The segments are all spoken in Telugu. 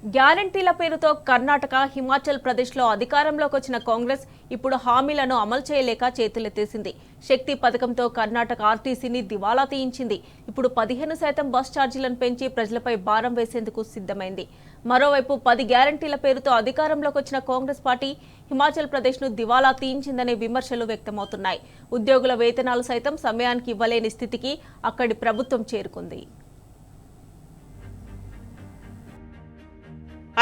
గ్యారంటీల పేరుతో కర్ణాటక, హిమాచల్ ప్రదేశ్లో అధికారంలోకి వచ్చిన కాంగ్రెస్ ఇప్పుడు హామీలను అమలు చేయలేక చేతులెత్తేసింది. శక్తి పథకంతో కర్ణాటక ఆర్టీసీని దివాలా తీయించింది. ఇప్పుడు 15% బస్ ఛార్జీలను పెంచి ప్రజలపై భారం వేసేందుకు సిద్ధమైంది. మరోవైపు 10 గ్యారంటీల పేరుతో అధికారంలోకి వచ్చిన కాంగ్రెస్ పార్టీ హిమాచల్ ప్రదేశ్ను దివాలా తీయించిందనే విమర్శలు వ్యక్తమవుతున్నాయి. ఉద్యోగుల వేతనాలు సైతం సమయానికి ఇవ్వలేని స్థితికి అక్కడి ప్రభుత్వం చేరుకుంది.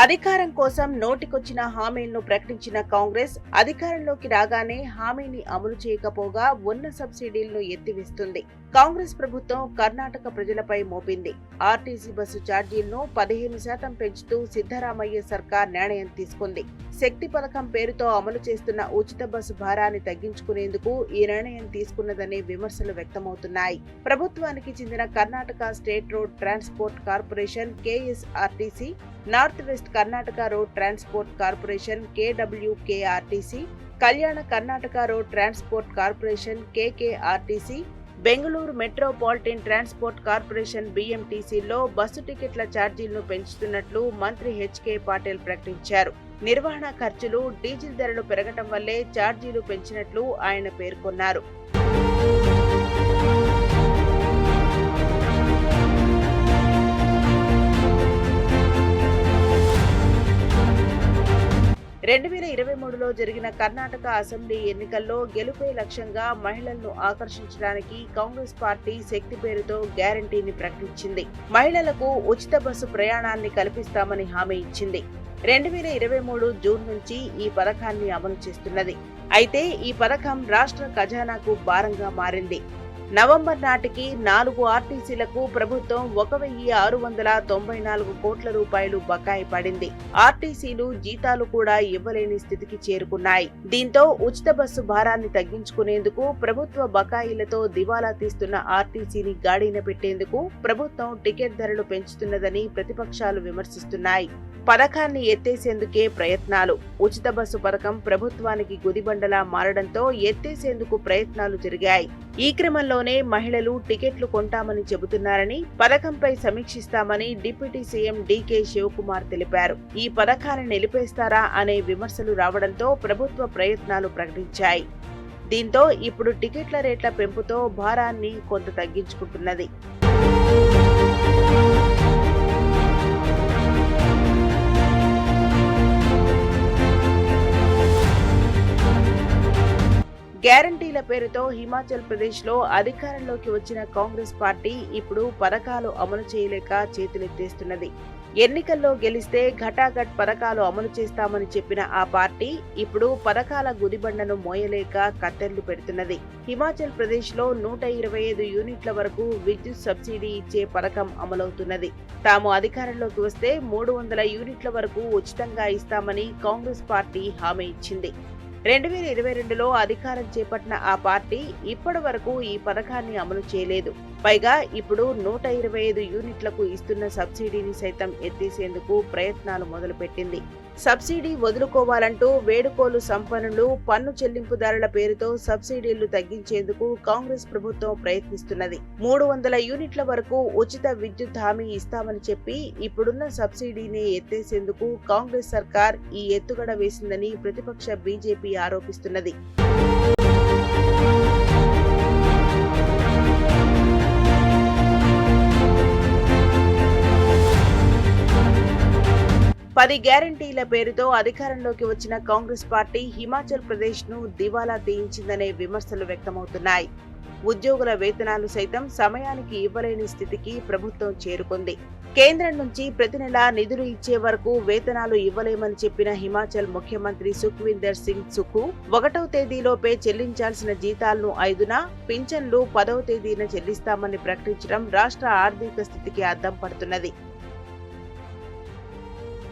అధికారం కోసం నోటికొచ్చిన హామీలను ప్రకటించిన కాంగ్రెస్ అధికారంలోకి రాగానే హామీని అమలు చేయకపోగా ఉన్న సబ్సిడీలను ఎత్తివేస్తుంది. కాంగ్రెస్ ప్రభుత్వం కర్ణాటక ప్రజలపై మోపింది. ఆర్టీసీ బస్సు ఛార్జీలను 15% పెంచుతూ సిద్ధరామయ్య సర్కార్ నిర్ణయం తీసుకుంది. శక్తి పథకం పేరుతో అమలు చేస్తున్న ఉచిత బస్సు భారాన్ని తగ్గించుకునేందుకు ఈ నిర్ణయం తీసుకున్నదనే విమర్శలు వ్యక్తమవుతున్నాయి. ప్రభుత్వానికి చెందిన Karnataka state road transport corporation KSRTC, north west Karnataka road transport corporation KWKRTC, Kalyana Karnataka road transport corporation KKRTC, Bengaluru metropolitan transport corporation BMTCలో బస్సు టికెట్ల ఛార్జీలను పెంచుతున్నట్లు మంత్రి HK పాటిల్ ప్రకటించారు. నిర్వహణ ఖర్చులు, డీజిల్ ధరలు పెరగటం వల్లే ఛార్జీలు పెంచినట్లు ఆయన పేర్కొన్నారు. లో జరిగిన కర్ణాటక అసెంబ్లీ ఎన్నికల్లో గెలుపే లక్ష్యంగా మహిళలను ఆకర్షించడానికి కాంగ్రెస్ పార్టీ శక్తి పేరుతో గ్యారంటీని ప్రకటించింది. మహిళలకు ఉచిత బస్సు ప్రయాణాన్ని కల్పిస్తామని హామీ ఇచ్చింది. 2023 జూన్ నుంచి ఈ పథకాన్ని అమలు చేస్తున్నది. అయితే ఈ పథకం రాష్ట్ర ఖజానాకు భారంగా మారింది. నవంబర్ నాటికి 4 ఆర్టీసీలకు ప్రభుత్వం 1,694 కోట్ల రూపాయలు బకాయి పడింది. ఆర్టీసీలు జీతాలు కూడా ఇవ్వలేని స్థితికి చేరుకున్నాయి. దీంతో ఉచిత బస్సు భారాన్ని తగ్గించుకునేందుకు ప్రభుత్వ బకాయిలతో దివాలా తీస్తున్న ఆర్టీసీని గాడిన పెట్టేందుకు ప్రభుత్వం టికెట్ ధరలు పెంచుతున్నదని ప్రతిపక్షాలు విమర్శిస్తున్నాయి. పథకాన్ని ఎత్తేసేందుకే ప్రయత్నాలు. ఉచిత బస్సు పథకం ప్రభుత్వానికి గుదిబండలా మారడంతో ఎత్తేసేందుకు ప్రయత్నాలు జరిగాయి. ఈ క్రమంలోనే మహిళలు టికెట్లు కొంటామని చెబుతున్నారని, పథకంపై సమీక్షిస్తామని డిప్యూటీ సీఎం DK శివకుమార్ తెలిపారు. ఈ పథకాన్ని నిలిపేస్తారా అనే విమర్శలు రావడంతో ప్రభుత్వ ప్రయత్నాలు ప్రకటించాయి. దీంతో ఇప్పుడు టికెట్ల రేట్ల పెంపుతో భారాన్ని కొంత తగ్గించుకుంటున్నది. గ్యారంటీల పేరుతో హిమాచల్ ప్రదేశ్లో అధికారంలోకి వచ్చిన కాంగ్రెస్ పార్టీ ఇప్పుడు పథకాలు అమలు చేయలేక చేతులెత్తేస్తున్నది. ఎన్నికల్లో గెలిస్తే ఘటాఘట్ పథకాలు అమలు చేస్తామని చెప్పిన ఆ పార్టీ ఇప్పుడు పథకాల గుదిబండను మోయలేక కత్తెర్లు పెడుతున్నది. హిమాచల్ ప్రదేశ్లో 125 యూనిట్ల వరకు విద్యుత్ సబ్సిడీ ఇచ్చే పథకం అమలవుతున్నది. తాము అధికారంలోకి వస్తే 300 యూనిట్ల వరకు ఉచితంగా ఇస్తామని కాంగ్రెస్ పార్టీ హామీ ఇచ్చింది. 2022లో అధికారం చేపట్టిన ఆ పార్టీ ఇప్పటి వరకు ఈ పథకాన్ని అమలు చేయలేదు. పైగా ఇప్పుడు 125 యూనిట్లకు ఇస్తున్న సబ్సిడీని సైతం ఎత్తేసేందుకు ప్రయత్నాలు మొదలుపెట్టింది. సబ్సిడీ వదులుకోవాలంటూ వేడుకోలు సంపన్నులు, పన్ను చెల్లింపుదారుల పేరుతో సబ్సిడీలు తగ్గించేందుకు కాంగ్రెస్ ప్రభుత్వం ప్రయత్నిస్తున్నది. 300 యూనిట్ల వరకు ఉచిత విద్యుత్ హామీ ఇస్తామని చెప్పి ఇప్పుడున్న సబ్సిడీని ఎత్తేసేందుకు కాంగ్రెస్ సర్కార్ ఈ ఎత్తుగడ వేసిందని ప్రతిపక్ష BJP ఆరోపిస్తున్నది. పది గ్యారంటీల పేరుతో అధికారంలోకి వచ్చిన కాంగ్రెస్ పార్టీ హిమాచల్ ప్రదేశ్ను దివాలా తీయించిందనే విమర్శలు వ్యక్తమవుతున్నాయి. ఉద్యోగుల వేతనాలు సైతం సమయానికి ఇవ్వలేని స్థితికి ప్రభుత్వం చేరుకుంది. కేంద్రం నుంచి ప్రతి నెలా నిధులు ఇచ్చే వరకు వేతనాలు ఇవ్వలేమని చెప్పిన హిమాచల్ ముఖ్యమంత్రి సుఖ్వీందర్ సింగ్ సుఖు 1వ తేదీలోపే చెల్లించాల్సిన జీతాలను 5న, పింఛన్లు 10వ తేదీన చెల్లిస్తామని ప్రకటించడం రాష్ట్ర ఆర్థిక స్థితికి అద్దం పడుతున్నది.